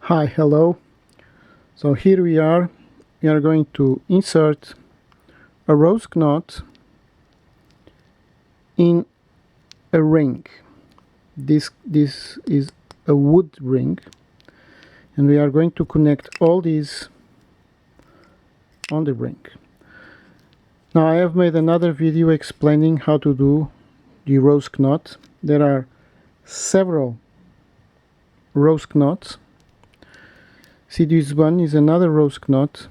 Hi, hello. So here we are going to insert a rose knot in a ring. This is a wood ring, and we are going to connect all these on the ring. Now I have made another video explaining how to do the rose knot. There are several rose knots. See, this one is another rose knot.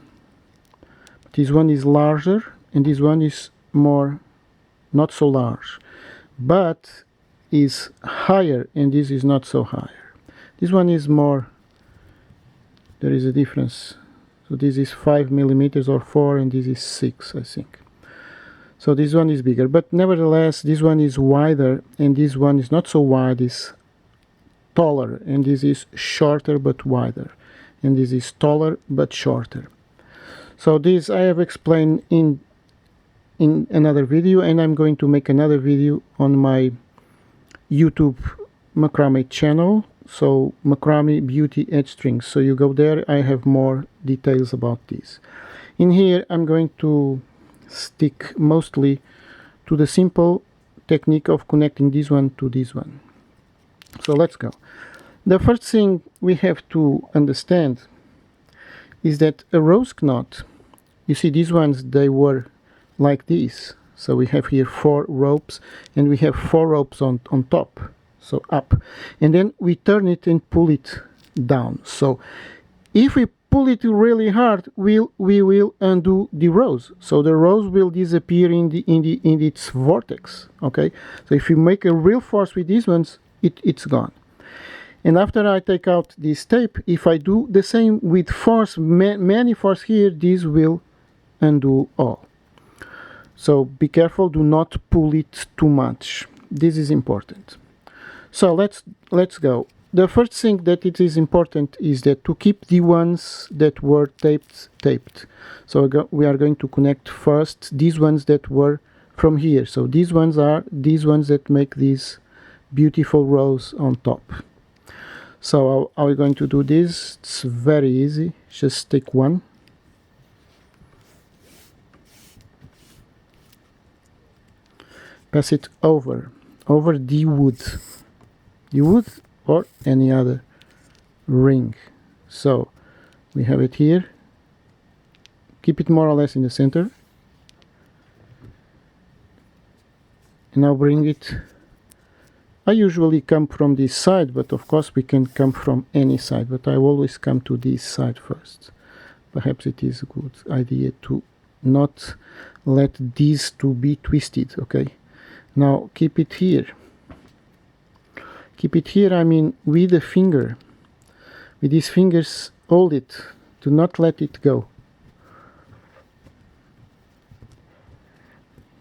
This one is larger and this one is more, not so large, but is higher, and this is not so higher. This one is more, there is a difference. So this is 5 millimeters or 4, and this is 6, I think. So this one is bigger, but nevertheless this one is wider, and this one is not so wide, is taller, and this is shorter but wider, and this is taller but shorter. So this I have explained in another video, and I'm going to make another video on my YouTube Macrame channel, so Macrame Beauty Edge Strings. So you go there, I have more details about this. In here I'm going to stick mostly to the simple technique of connecting this one to this one. So let's go. The first thing we have to understand is that a rose knot, you see these ones, they were like this. So we have here 4 ropes, and we have 4 ropes on top, so up. And then we turn it and pull it down. So if we pull it really hard, we will undo the rose. So the rose will disappear in its vortex. Okay. So if you make a real force with these ones, it's gone. And after I take out this tape, if I do the same with force, many force here, this will undo all. So be careful, do not pull it too much. This is important. So let's go. The first thing that it is important is that to keep the ones that were taped. So we are going to connect first these ones that were from here. So these ones are these ones that make this beautiful rose on top. So how are we going to do this? It's very easy. Just take one. Pass it over the wood or any other ring. So we have it here. Keep it more or less in the center, and now bring it. I usually come from this side, but of course we can come from any side, but I always come to this side first. Perhaps it is a good idea to not let these two be twisted. Okay, now keep it here. Keep it here, I mean with the finger. With these fingers, hold it. Do not let it go.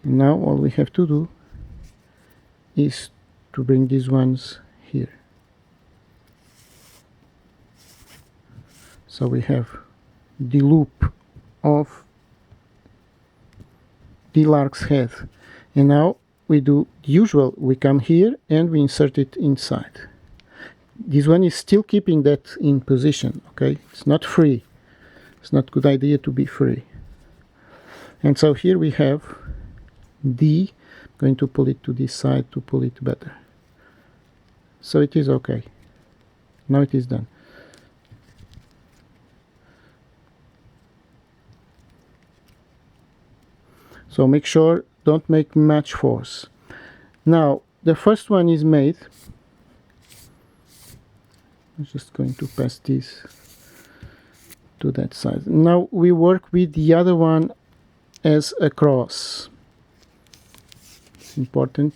And now all we have to do is to bring these ones here. So we have the loop of the lark's head. And now we do the usual, we come here and we insert it inside. This one is still keeping that in position, okay? It's not free. It's not a good idea to be free. And so here we have the, going to pull it to this side to pull it better. So it is okay. Now it is done. So make sure don't make much force. Now the first one is made. I'm just going to pass this to that side. Now we work with the other one as a cross. It's important.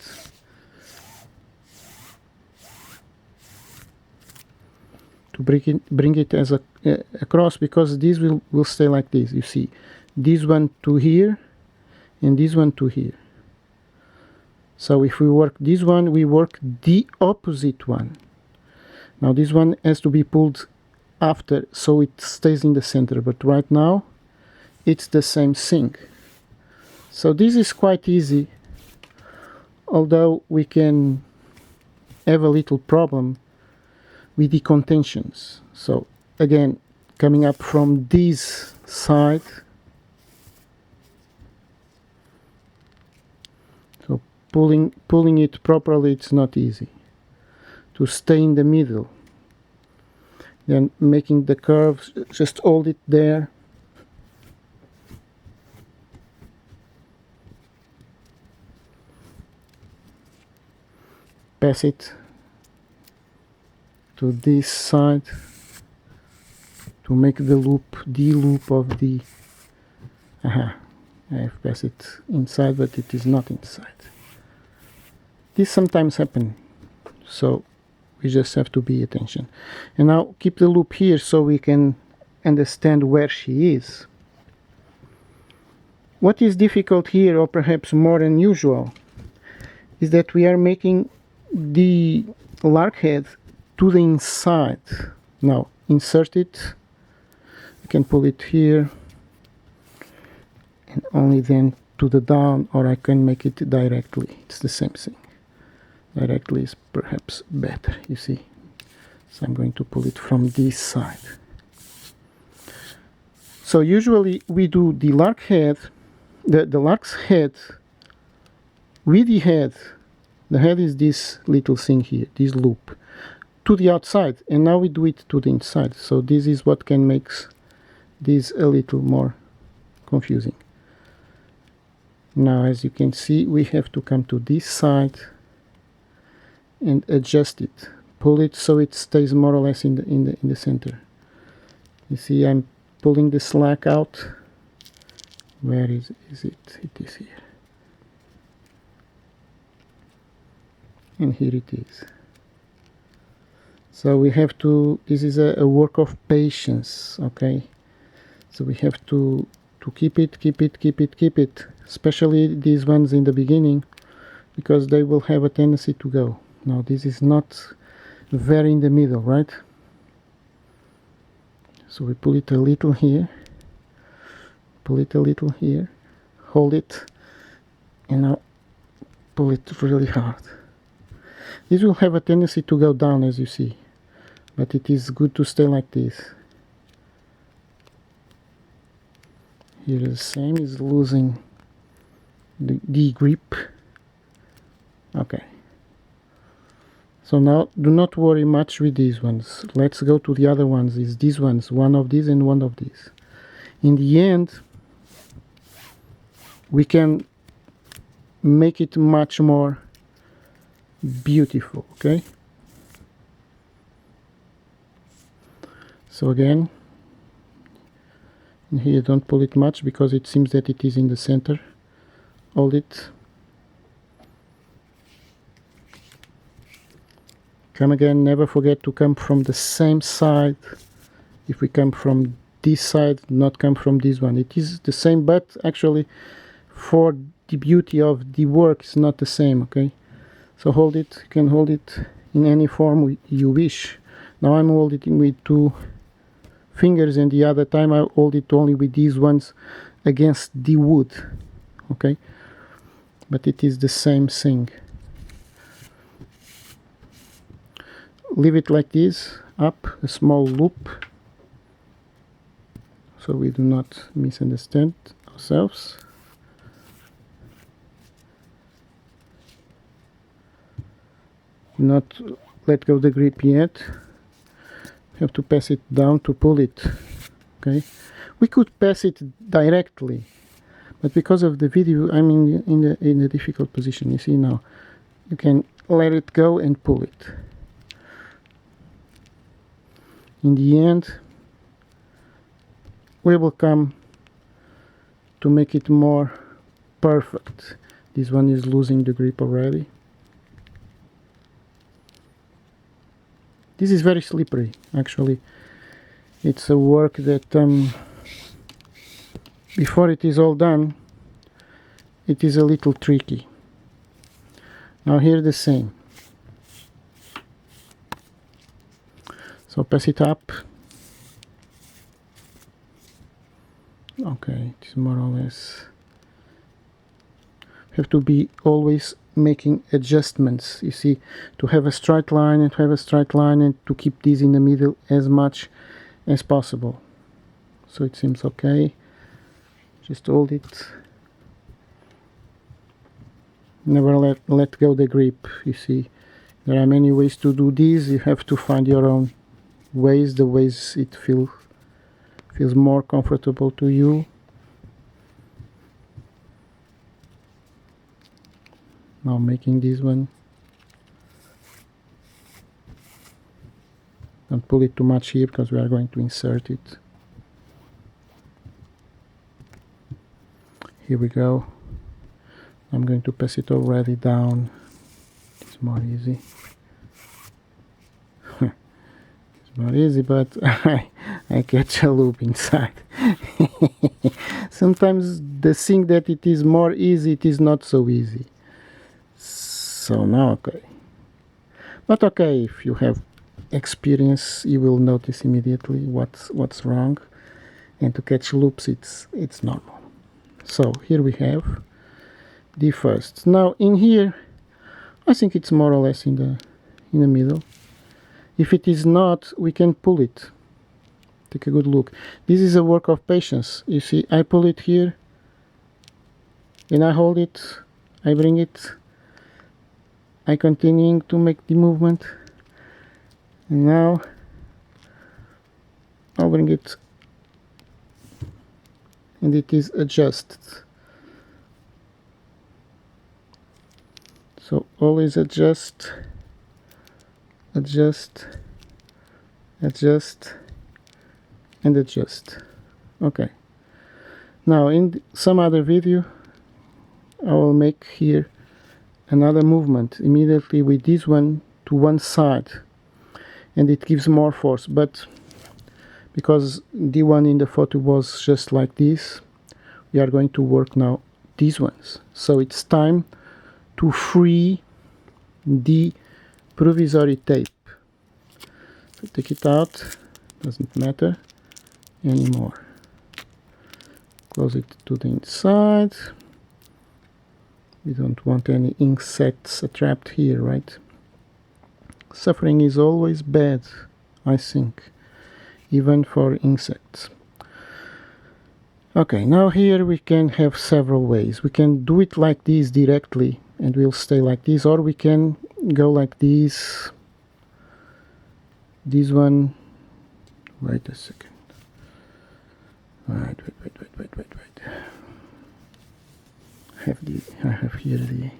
To bring it as a cross, because this will stay like this. You see, this one to here and this one to here. So if we work this one, we work the opposite one. Now this one has to be pulled after, so it stays in the center, but right now it's the same thing. So this is quite easy, although we can have a little problem with the contentions. So again coming up from this side. So pulling it properly, it's not easy. To stay in the middle, then making the curves, just hold it there. Pass it to this side to make the loop of the I've passed it inside, but it is not inside. This sometimes happens, so we just have to be attention. And now keep the loop here so we can understand where she is. What is difficult here, or perhaps more unusual, is that we are making the lark head to the inside. Now insert it. I can pull it here and only then to the down, or I can make it directly. It's the same thing. Directly is perhaps better, you see. So I'm going to pull it from this side. So usually we do the lark head, the lark's head with the head. The head is this little thing here, this loop, to the outside, and now we do it to the inside. So this is what can make this a little more confusing. Now, as you can see, we have to come to this side and adjust it, pull it so it stays more or less in the center. You see, I'm pulling the slack out. Where is it? It is here. And here it is. So we have to, this is a work of patience, okay? So we have to keep it, especially these ones in the beginning, because they will have a tendency to go. Now this is not very in the middle, right? So we pull it a little here, pull it a little here, hold it, and now pull it really hard. This will have a tendency to go down, as you see, but it is good to stay like this. Here the same is losing the grip. Okay. So now do not worry much with these ones. Let's go to the other ones. Is these ones, one of these and one of these. In the end, we can make it much more beautiful, okay? So again, here don't pull it much because it seems that it is in the center. Hold it. Come again, never forget to come from the same side. If we come from this side, not come from this one. It is the same, but actually for the beauty of the work it's not the same, okay? So hold it, you can hold it in any form you wish. Now I'm holding it with 2 fingers, and the other time I hold it only with these ones against the wood, okay? But it is the same thing. Leave it like this, up, a small loop, so we do not misunderstand ourselves. Not let go the grip yet. Have to pass it down to pull it. Okay, we could pass it directly, but because of the video, I'm in a difficult position. You see now, you can let it go and pull it. In the end, we will come to make it more perfect. This one is losing the grip already. This is very slippery, actually. It's a work that before it is all done, it is a little tricky. Now here the same. So pass it up. Okay, it is more or less. Have to be always making adjustments, you see, to have a straight line and to have a straight line and to keep this in the middle as much as possible. So it seems okay. Just hold it. Never let go the grip. You see, there are many ways to do this. You have to find your own ways, the ways it feels more comfortable to you. Now making this one. Don't pull it too much here because we are going to insert it. Here we go. I'm going to pass it already down. It's more easy. It's more easy, but I catch a loop inside. Sometimes the thing that it is more easy, it is not so easy. So now okay. But okay, if you have experience, you will notice immediately what's wrong, and to catch loops it's normal. So here we have the first. Now in here I think it's more or less in the middle. If it is not, we can pull it. Take a good look. This is a work of patience. You see, I pull it here and I hold it, I bring it, I continue to make the movement, and now I'll bring it and it is adjusted. So always adjust, adjust, adjust, and adjust. Okay. Now in some other video I will make here another movement immediately with this one to one side, and it gives more force, but because the one in the photo was just like this, we are going to work now these ones. So it's time to free the provisory tape. So take it out, doesn't matter anymore. Close it to the inside. We don't want any insects trapped here, right? Suffering is always bad, I think, even for insects. Okay, now here we can have several ways. We can do it like this directly and we'll stay like this, or we can go like this. This one, wait a second. Wait. I have here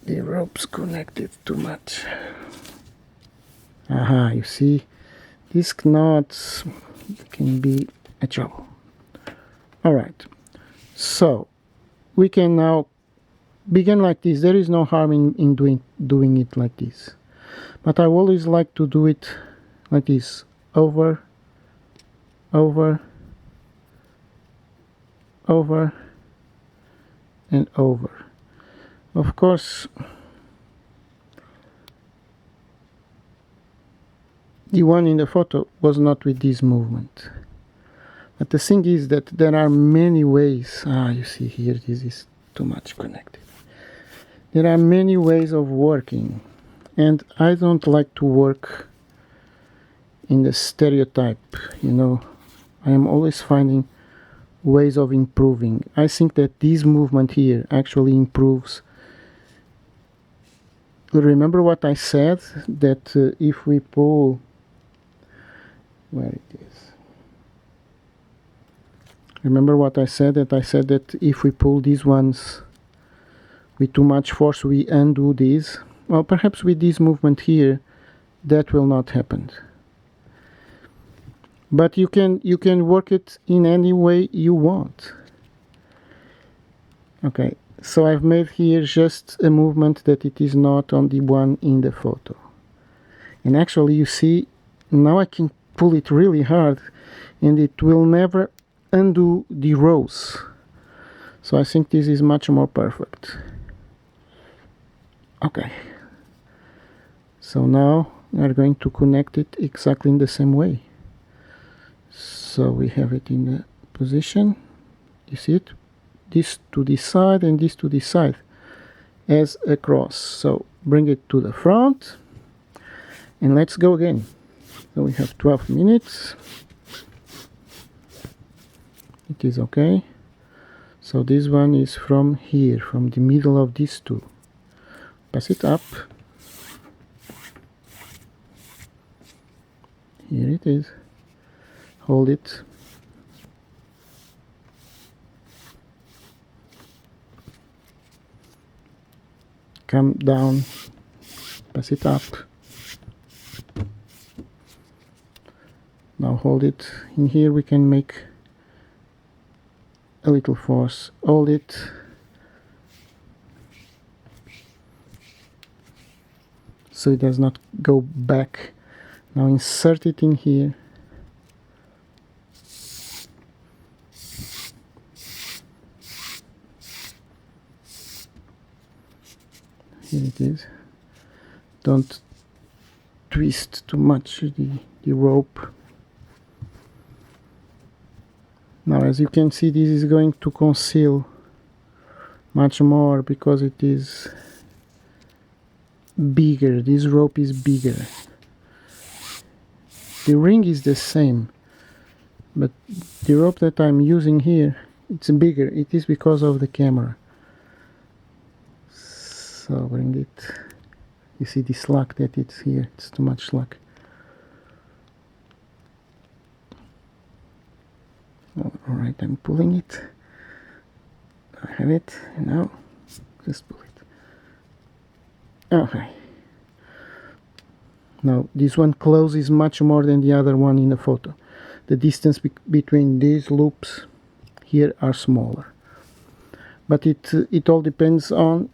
the ropes connected too much. Aha, you see, these knots can be a trouble. Alright, so we can now begin like this. There is no harm in doing it like this, but I always like to do it like this, over, over, over, and over. Of course, the one in the photo was not with this movement, but the thing is that there are many ways. You see here, this is too much connected. There are many ways of working, and I don't like to work in the stereotype, you know. I am always finding ways of improving. I think that this movement here actually improves. Remember what I said, that if we pull, where it is, remember what I said, that if we pull these ones with too much force, we undo these. Well, perhaps with this movement here that will not happen. But you can work it in any way you want. Okay, so I've made here just a movement that it is not on the one in the photo. And actually, you see, now I can pull it really hard and it will never undo the rows. So I think this is much more perfect. Okay, so now we are going to connect it exactly in the same way. So we have it in the position, you see it, this to this side and this to this side as a cross. So bring it to the front and let's go again. So we have 12 minutes. It is okay. So this one is from here, from the middle of these two. Pass it up. Here it is. Hold it. Come down. Pass it up. Now hold it. In here we can make a little force. Hold it. So it does not go back. Now insert it in here. Here it is. Don't twist too much the rope. Now as you can see, this is going to conceal much more because it is bigger. This rope is bigger. The ring is the same, but the rope that I'm using here, it's bigger. It is because of the camera. So bring it. You see the slack that it's here. It's too much slack. Alright, I'm pulling it. I have it. Now, just pull it. Okay. Now, this one closes much more than the other one in the photo. The distance between these loops here are smaller. But it all depends on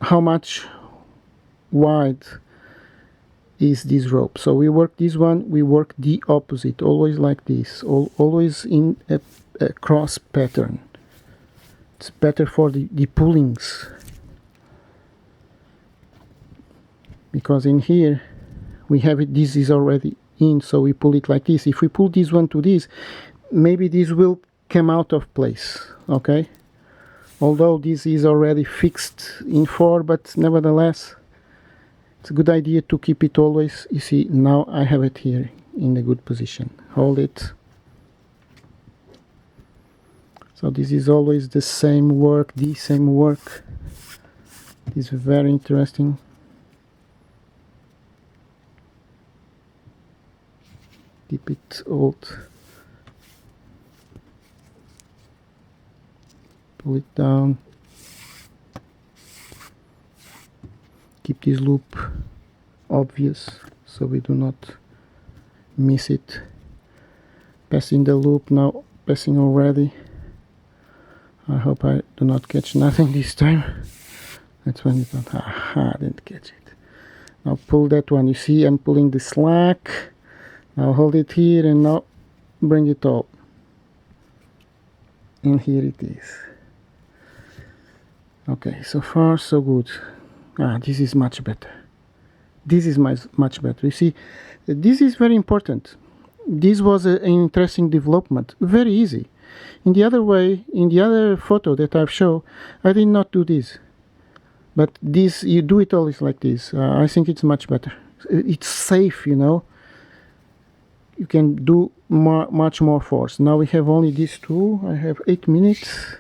how much wide is this rope. So we work this one, we work the opposite, always like this, always in a cross pattern. It's better for the pullings, because in here we have it, this is already in, so we pull it like this. If we pull this one to this, maybe this will come out of place, okay? Although this is already fixed in 4, but nevertheless it's a good idea to keep it always. You see, now I have it here in a good position. Hold it. So this is always the same work, the same work. It's very interesting. Keep it old. Pull it down. Keep this loop obvious so we do not miss it. Passing the loop now, passing already. I hope I do not catch nothing this time. That's when you don't. Aha, I didn't catch it. Now pull that one. You see, I'm pulling the slack. Now hold it here and now bring it all. And here it is. Okay, so far so good. This is much better. This is much better. You see, this is very important. This was an interesting development. Very easy. In the other way, in the other photo that I've shown, I did not do this. But this, you do it always like this. I think it's much better. It's safe, you know. You can do much more force. Now we have only these two. I have 8 minutes.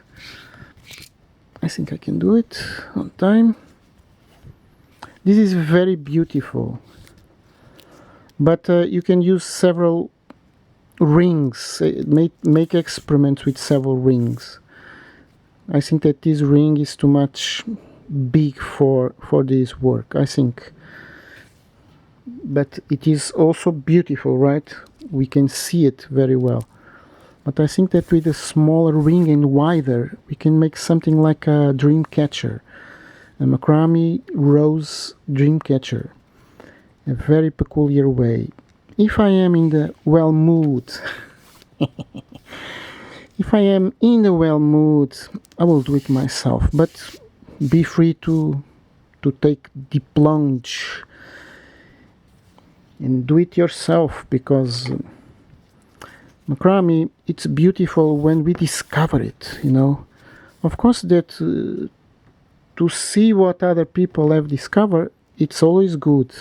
I think I can do it on time. This is very beautiful. But you can use several rings. Make experiments with several rings. I think that this ring is too much big for this work, I think. But it is also beautiful, right? We can see it very well. But I think that with a smaller ring and wider, we can make something like a dream catcher. A Macrame rose dream catcher. A very peculiar way. If I am in the well mood, if I am in the well mood, I will do it myself. But be free to take the plunge and do it yourself, because Macrame, it's beautiful when we discover it, you know. Of course that to see what other people have discovered, it's always good.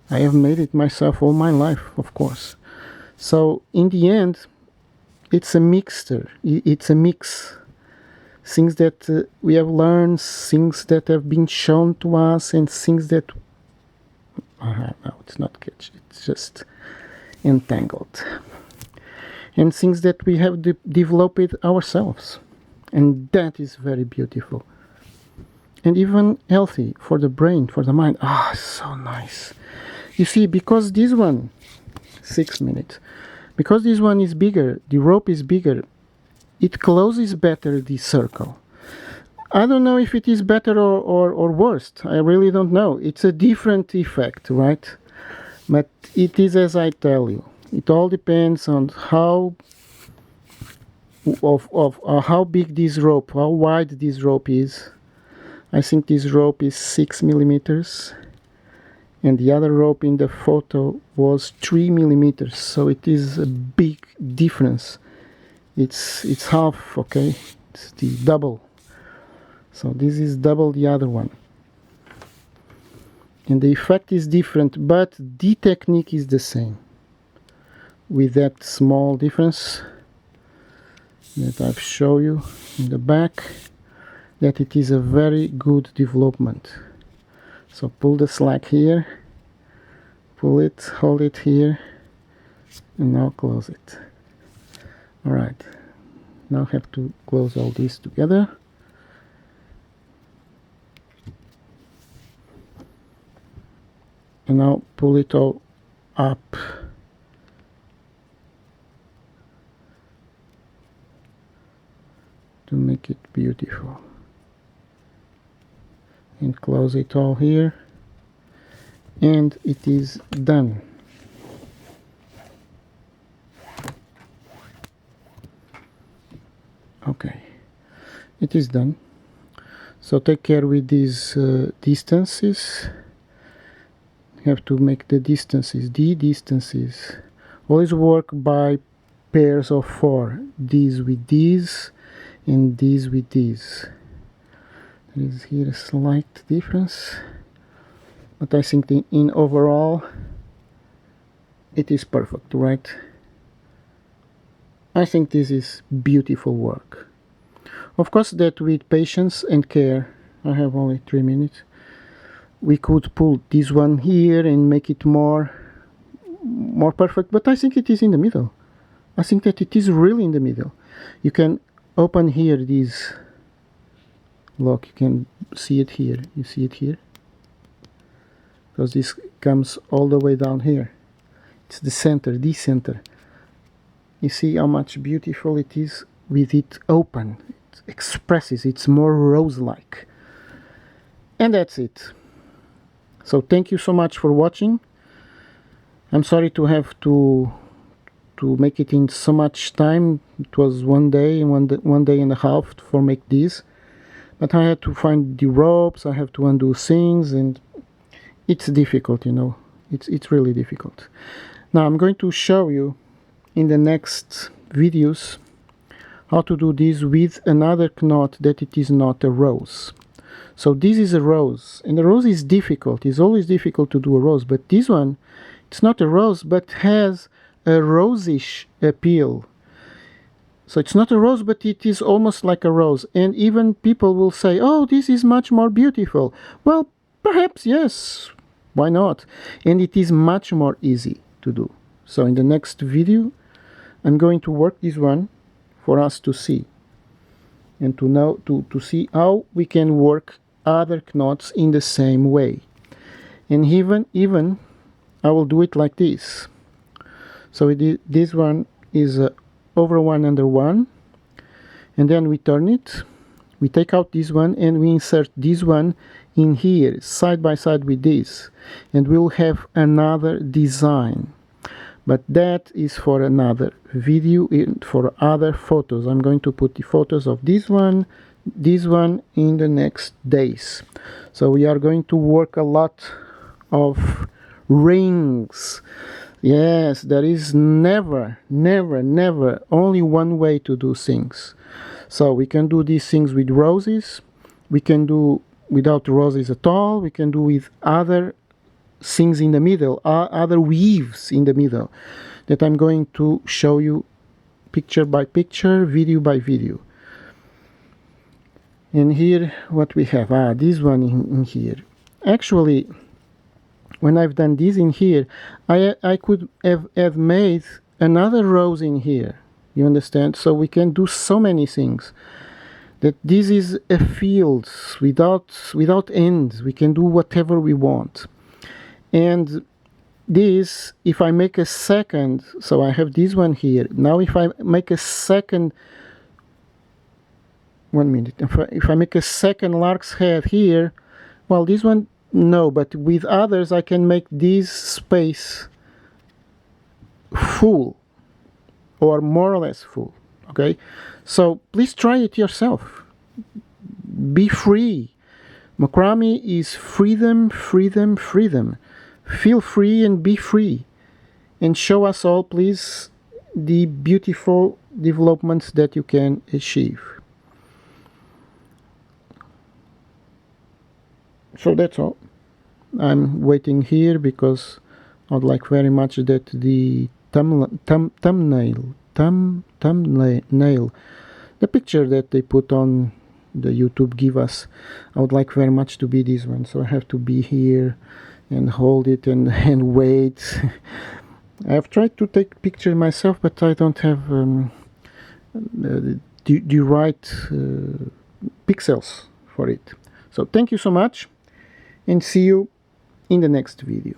I have made it myself all my life, of course. So in the end, it's a mixture. It's a mix. Things that we have learned, things that have been shown to us, and things that... no, it's not catch. It's just entangled. And things that we have developed ourselves. And that is very beautiful. And even healthy for the brain, for the mind. Ah, so nice. You see, because this one, 6 minutes, because this one is bigger, the rope is bigger, it closes better the circle. I don't know if it is better or worse. I really don't know. It's a different effect, right? But it is as I tell you. It all depends on how how big this rope, how wide this rope is. I think this rope is 6 millimeters, and the other rope in the photo was 3 millimeters. So it is a big difference. It's half, okay? It's the double. So this is double the other one. And the effect is different, but the technique is the same. With that small difference that I've shown you in the back, that it is a very good development. So pull the slack here, pull it, hold it here, and now close it. Alright, now I have to close all this together. And now pull it all up. To make it beautiful. And close it all here. And it is done. Okay, it is done. So take care with these distances. You have to make the distances. Always work by pairs of 4. These with these, and these with these. There is here a slight difference, but I think in overall it is perfect, right? I think this is beautiful work. Of course that with patience and care, I have only 3 minutes, we could pull this one here and make it more perfect, but I think it is in the middle. I think that it is really in the middle. You can open here this lock, you can see it here. You see it here? Because this comes all the way down here. It's the center. You see how much beautiful it is with it open. It expresses, it's more rose-like. And that's it. So thank you so much for watching. I'm sorry to have to make it in so much time. It was one day and a half for make this. But I had to find the ropes, I have to undo things, and it's difficult, you know. It's really difficult. Now I'm going to show you in the next videos how to do this with another knot that it is not a rose. So this is a rose, and a rose is difficult. It's always difficult to do a rose, but this one, it's not a rose, but has a rosish appeal. So it's not a rose, but it is almost like a rose. And even people will say, oh, this is much more beautiful. Well, perhaps yes, why not? And it is much more easy to do. So in the next video, I'm going to work this one for us to see. And to know, to see how we can work other knots in the same way. And even I will do it like this. So this one is over 1 under 1, and then we turn it, we take out this one and we insert this one in here side by side with this, and we'll have another design. But that is for another video and for other photos. I'm going to put the photos of this one in the next days. So we are going to work a lot of rings. Yes, there is never only one way to do things. So we can do these things with roses, we can do without roses at all, we can do with other things in the middle, other weaves in the middle, that I'm going to show you picture by picture, video by video. And here what we have, this one in here. Actually, when I've done this in here, I could have made another rows in here, you understand? So we can do so many things, that this is a field without ends. We can do whatever we want. And this, if I make a second, so I have this one here. Now if I make a second, 1 minute, if I make a second lark's head here, well, this one, no, but with others I can make this space full, or more or less full, okay? So please try it yourself. Be free. Macrame is freedom, freedom, freedom. Feel free and be free. And show us all, please, the beautiful developments that you can achieve. So that's all. I'm waiting here because I'd like very much that the thumbnail, the picture that they put on the YouTube give us, I would like very much to be this one. So I have to be here and hold it and wait. I've tried to take picture myself, but I don't have the right pixels for it. So thank you so much, and see you in the next video.